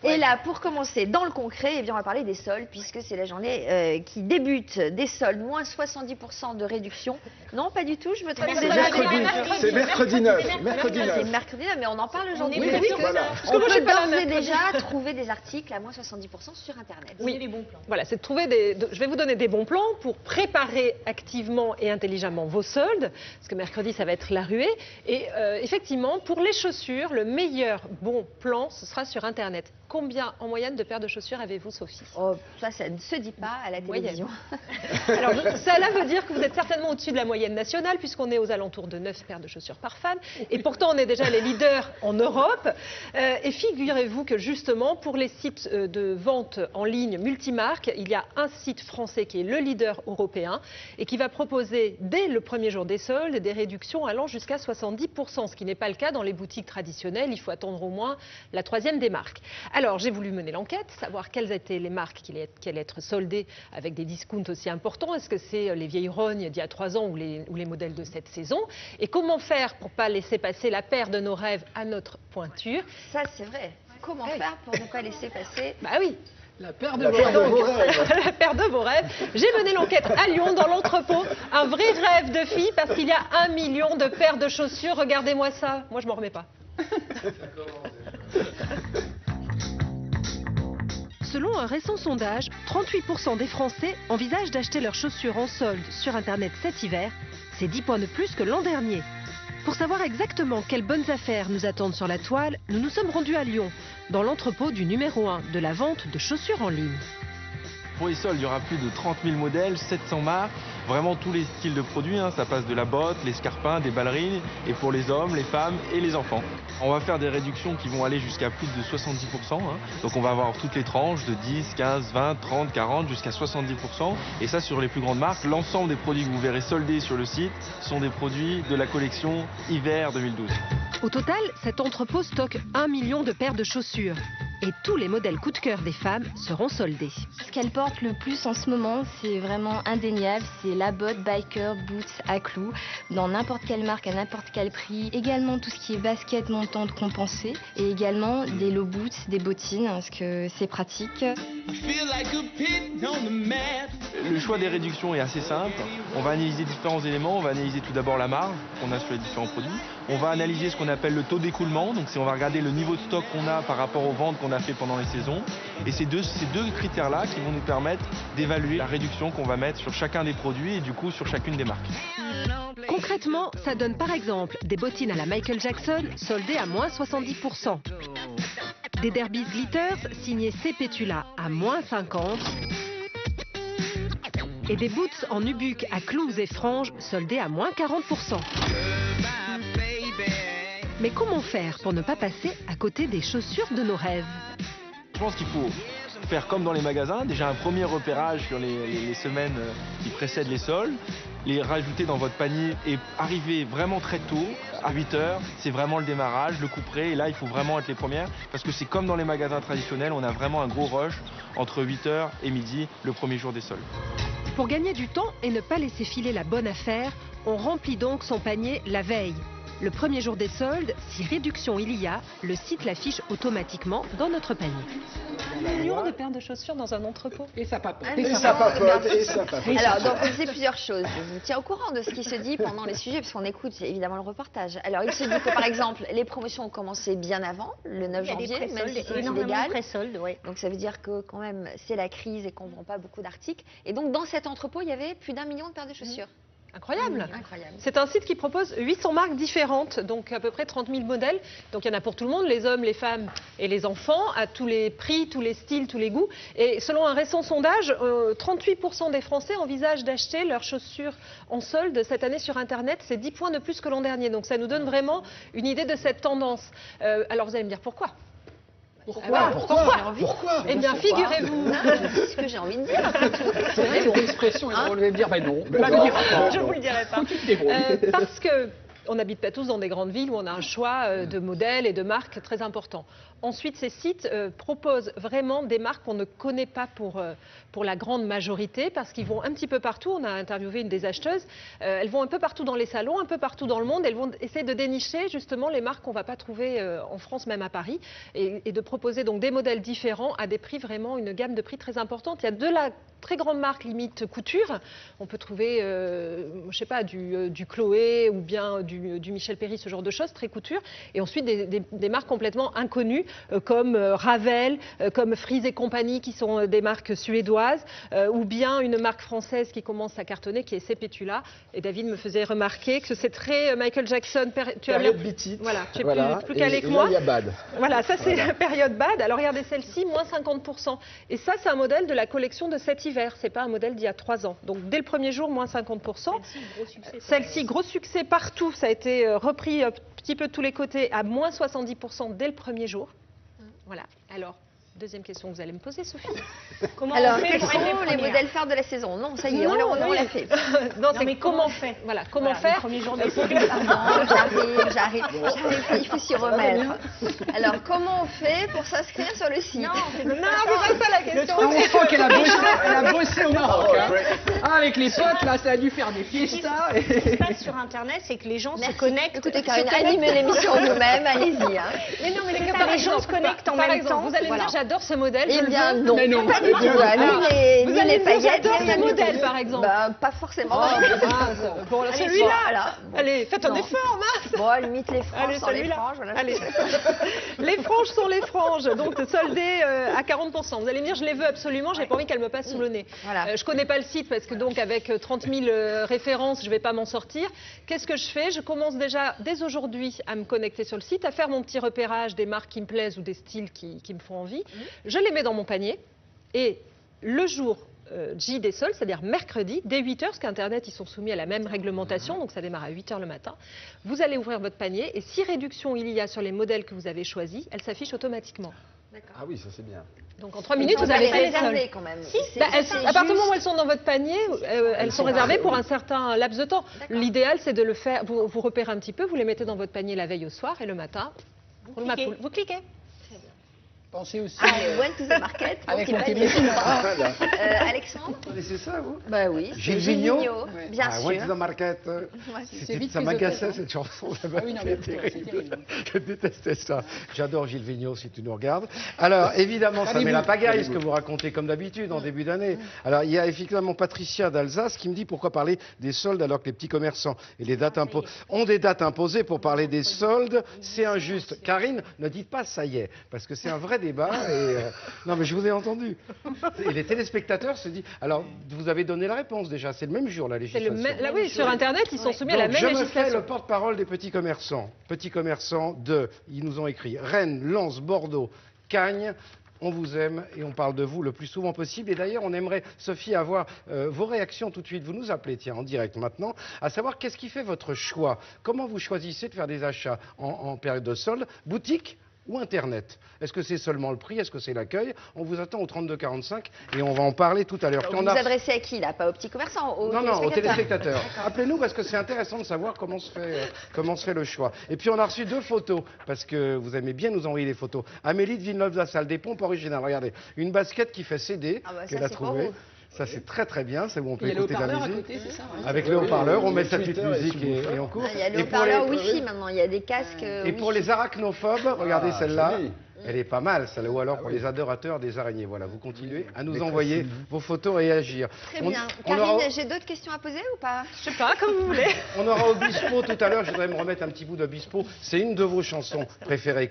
Et là, pour commencer dans le concret, eh bien, on va parler des soldes, puisque c'est la journée qui débute des soldes, moins 70% de réduction. Non, pas du tout, je me trompe déjà. C'est mercredi 9. C'est mercredi 9, mais on en parle aujourd'hui. Oui, voilà. On peut d'ores et déjà trouver des articles à moins 70% sur Internet. Oui, les bons plans. Voilà, c'est de trouver je vais vous donner des bons plans pour préparer activement et intelligemment vos soldes, parce que mercredi, ça va être la ruée. Et effectivement, pour les chaussures, le meilleur bon plan, ce sera sur Internet. Combien en moyenne de paires de chaussures avez-vous, Sophie? Oh, ça ne se dit pas à la télévision. Alors, cela veut dire que vous êtes certainement au-dessus de la moyenne nationale, puisqu'on est aux alentours de 9 paires de chaussures par femme. Et pourtant, on est déjà les leaders en Europe. Et figurez-vous que justement, pour les sites de vente en ligne multimarques, il y a un site français qui est le leader européen et qui va proposer, dès le premier jour des soldes, des réductions allant jusqu'à 70%, ce qui n'est pas le cas dans les boutiques traditionnelles. Il faut attendre au moins la troisième des marques. Alors, j'ai voulu mener l'enquête, savoir quelles étaient les marques qui allaient être soldées avec des discounts aussi importants. Est-ce que c'est les vieilles rognes d'il y a 3 ans ou les modèles de cette saison? Et comment faire pour ne pas laisser passer la paire de nos rêves à notre pointure? Ça, c'est vrai. Comment faire pour ne pas laisser passer... Bah oui. La paire de vos rêves. La paire de vos rêves. J'ai mené l'enquête à Lyon, dans l'entrepôt. Un vrai rêve de fille, parce qu'il y a 1 million de paires de chaussures. Regardez-moi ça. Moi, je m'en remets pas. Selon un récent sondage, 38% des Français envisagent d'acheter leurs chaussures en solde sur Internet cet hiver. C'est 10 points de plus que l'an dernier. Pour savoir exactement quelles bonnes affaires nous attendent sur la toile, nous nous sommes rendus à Lyon, dans l'entrepôt du numéro 1 de la vente de chaussures en ligne. Pour les soldes, il y aura plus de 30 000 modèles, 700 marques, vraiment tous les styles de produits. Ça passe de la botte, les scarpins, des ballerines, et pour les hommes, les femmes et les enfants. On va faire des réductions qui vont aller jusqu'à plus de 70%. Donc on va avoir toutes les tranches de 10, 15, 20, 30, 40, jusqu'à 70%. Et ça sur les plus grandes marques. L'ensemble des produits que vous verrez soldés sur le site sont des produits de la collection hiver 2012. Au total, cet entrepôt stocke 1 million de paires de chaussures. Et tous les modèles coup de cœur des femmes seront soldés. Ce qu'elle porte le plus en ce moment, c'est vraiment indéniable, c'est la botte biker boots à clous, dans n'importe quelle marque, à n'importe quel prix. Également tout ce qui est basket montante compensée, et également des low boots, des bottines, parce que c'est pratique. Le choix des réductions est assez simple. On va analyser différents éléments. On va analyser tout d'abord la marge qu'on a sur les différents produits. On va analyser ce qu'on appelle le taux d'écoulement. Donc on va regarder le niveau de stock qu'on a par rapport aux ventes qu'on a fait pendant les saisons. Et c'est ces deux critères-là qui vont nous permettre d'évaluer la réduction qu'on va mettre sur chacun des produits et du coup sur chacune des marques. Concrètement, ça donne par exemple des bottines à la Michael Jackson soldées à moins 70%. Des Derbies Glitters signés Cepetula à moins 50%. Et des boots en nubuck à clous et franges soldés à moins 40%. Mais comment faire pour ne pas passer à côté des chaussures de nos rêves? Je pense qu'il faut faire comme dans les magasins, déjà un premier repérage sur les semaines qui précèdent les soldes, les rajouter dans votre panier et arriver vraiment très tôt, à 8 h, c'est vraiment le démarrage, le couperet, et là il faut vraiment être les premières, parce que c'est comme dans les magasins traditionnels, on a vraiment un gros rush entre 8 h et midi, le premier jour des soldes. Pour gagner du temps et ne pas laisser filer la bonne affaire, on remplit donc son panier la veille. Le premier jour des soldes, si réduction il y a, le site l'affiche automatiquement dans notre panier. 1 million de paires de chaussures dans un entrepôt. Et ça papote. Et ça papote. Alors, donc, on sait plusieurs choses. Je vous tiens au courant de ce qui se dit pendant les sujets, puisqu'on écoute évidemment le reportage. Alors, il se dit que, par exemple, les promotions ont commencé bien avant, le 9 janvier, même si c'est illégal. Donc, ça veut dire que, quand même, c'est la crise et qu'on ne vend pas beaucoup d'articles. Et donc, dans cet entrepôt, il y avait plus d'1 million de paires de chaussures. Incroyable. C'est un site qui propose 800 marques différentes, donc à peu près 30 000 modèles. Donc il y en a pour tout le monde, les hommes, les femmes et les enfants, à tous les prix, tous les styles, tous les goûts. Et selon un récent sondage, 38% des Français envisagent d'acheter leurs chaussures en solde cette année sur Internet. C'est 10 points de plus que l'an dernier. Donc ça nous donne vraiment une idée de cette tendance. Alors vous allez me dire pourquoi ? Pourquoi? Eh bien, figurez-vous. C'est ce que j'ai envie de dire. C'est vrai, c'est une expression, on devait me dire, ben non. Je ne vous le dirai pas. Parce que On n'habite pas tous dans des grandes villes où on a un choix de modèles et de marques très important. Ensuite, ces sites proposent vraiment des marques qu'on ne connaît pas pour la grande majorité parce qu'ils vont un petit peu partout. On a interviewé une des acheteuses. Elles vont un peu partout dans les salons, un peu partout dans le monde. Elles vont essayer de dénicher justement les marques qu'on ne va pas trouver en France, même à Paris, et de proposer donc des modèles différents à des prix vraiment, une gamme de prix très importante. Il y a de la très grande marque limite couture. On peut trouver, je sais pas, du Chloé ou bien du Michel Perry, ce genre de choses, très couture. Et ensuite des marques complètement inconnues comme Ravel, comme Frise et compagnie, qui sont des marques suédoises, ou bien une marque française qui commence à cartonner, qui est Sepetula. Et David me faisait remarquer que c'est très Michael Jackson. Tu as Beat. Voilà, tu es plus calé que et moi. Là, il y a Bad. Voilà, ça c'est la période Bad. Alors regardez celle-ci, moins 50%. Et ça, c'est un modèle de la collection de cet hiver. C'est pas un modèle d'il y a 3 ans. Donc dès le premier jour, moins 50%. Celle-ci, gros succès partout. Ça a été repris un petit peu de tous les côtés à moins 70% dès le premier jour. Voilà. Alors, deuxième question que vous allez me poser, Sophie. Alors, quels sont les modèles phares de la saison? Non, ça y est, on l'a fait. Non, mais comment faire? Voilà, comment faire? Premier jour de j'arrive. Il faut s'y remettre. Alors, comment on fait pour s'inscrire sur le site? Non, c'est pas ça la question. On sent qu'elle a bossé au Maroc. Avec les potes, là, ça a dû faire des fiestas. Ce qui se passe sur Internet, c'est que les gens se connectent. Écoutez, Karine, animez l'émission vous-même, allez-y. Mais non, mais les gens se connectent en même temps. Vous allez me dire, j'adore ce modèle. Eh bien, non. Mais non. Pas du tout. Ni les paillettes, j'adore ni ce modèle, par exemple. Pas forcément. Bon, celui-là. Allez, faites un effort, mince. Bon, à la limite, les franges sont les franges. Allez. Les franges sont les franges, donc soldées à 40%. Vous allez me dire, je les veux absolument, j'ai pas envie qu'elles me passent sous le nez. Voilà. Je connais pas le site parce que donc avec 30 000 références, je vais pas m'en sortir. Qu'est-ce que je fais? Je commence déjà dès aujourd'hui à me connecter sur le site, à faire mon petit repérage des marques qui me plaisent ou des styles qui me font envie. Je les mets dans mon panier et le jour J des soldes, c'est-à-dire mercredi, dès 8h, parce qu'Internet, ils sont soumis à la même réglementation, donc ça démarre à 8h le matin, vous allez ouvrir votre panier et si réduction il y a sur les modèles que vous avez choisis, elle s'affiche automatiquement. Ah oui, ça c'est bien. Donc en 3 minutes, vous avez fait les soldes. Quand même. À partir du moment où elles sont dans votre panier, elles sont réservées pour un certain laps de temps. L'idéal, c'est de le faire, vous repérez un petit peu, vous les mettez dans votre panier la veille au soir et le matin, vous cliquez. Pensez aussi. Went to the market. Avec mon téléphone. Alexandre? Vous connaissez ça, vous? Bah oui. Gilles Vigneault. Bien sûr. Went to the market. Ça m'agaçait cette chanson. Ah oui, non, mais c'est terrible. Je détestais ça. J'adore Gilles Vigneault, si tu nous regardes. Alors, évidemment, ça met la pagaille, ce que vous racontez comme d'habitude en début d'année. Alors, il y a effectivement Patricia d'Alsace qui me dit pourquoi parler des soldes alors que les petits commerçants et les dates ont des dates imposées pour parler des soldes. C'est injuste. Karine, ne dites pas ça y est, parce que c'est un vrai débat. Et, non, mais je vous ai entendu. Et les téléspectateurs se disent... Alors, vous avez donné la réponse déjà. C'est le même jour, la législation. Oui, sur Internet, ils sont soumis à la même législation. Je me fais le porte-parole des petits commerçants. Petits commerçants ils nous ont écrit Rennes, Lens, Bordeaux, Cagnes. On vous aime et on parle de vous le plus souvent possible. Et d'ailleurs, on aimerait, Sophie, avoir vos réactions tout de suite. Vous nous appelez, tiens, en direct maintenant, à savoir qu'est-ce qui fait votre choix. Comment vous choisissez de faire des achats en période de solde? Boutique ou Internet? Est-ce que c'est seulement le prix? Est-ce que c'est l'accueil? On vous attend au 3245 et on va en parler tout à l'heure. Vous vous adressez à qui, là? Pas aux petits commerçants, aux Non, aux téléspectateurs. Appelez-nous parce que c'est intéressant de savoir comment se fait le choix. Et puis on a reçu 2 photos, parce que vous aimez bien nous envoyer les photos. Amélie de Villeneuve-la-Salle, des pompes originales. Regardez, une basket qui fait CD, qu'elle a trouvée. Ça, c'est très très bien, c'est où on peut écouter de la musique. Côté, ça, avec le haut-parleur, on met sa petite musique et on court. Il y a le haut-parleur Wi-Fi maintenant, il y a des casques. Et pour les arachnophobes, regardez celle-là. Elle est pas mal, celle-là. Ou alors pour les adorateurs des araignées. Voilà, vous continuez à nous envoyer vos photos et agir. Très bien. Karine, j'ai d'autres questions à poser ou pas? Je sais pas, comme vous voulez. On aura Obispo tout à l'heure. Je voudrais me remettre un petit bout d'Obispo. C'est une de vos chansons préférées.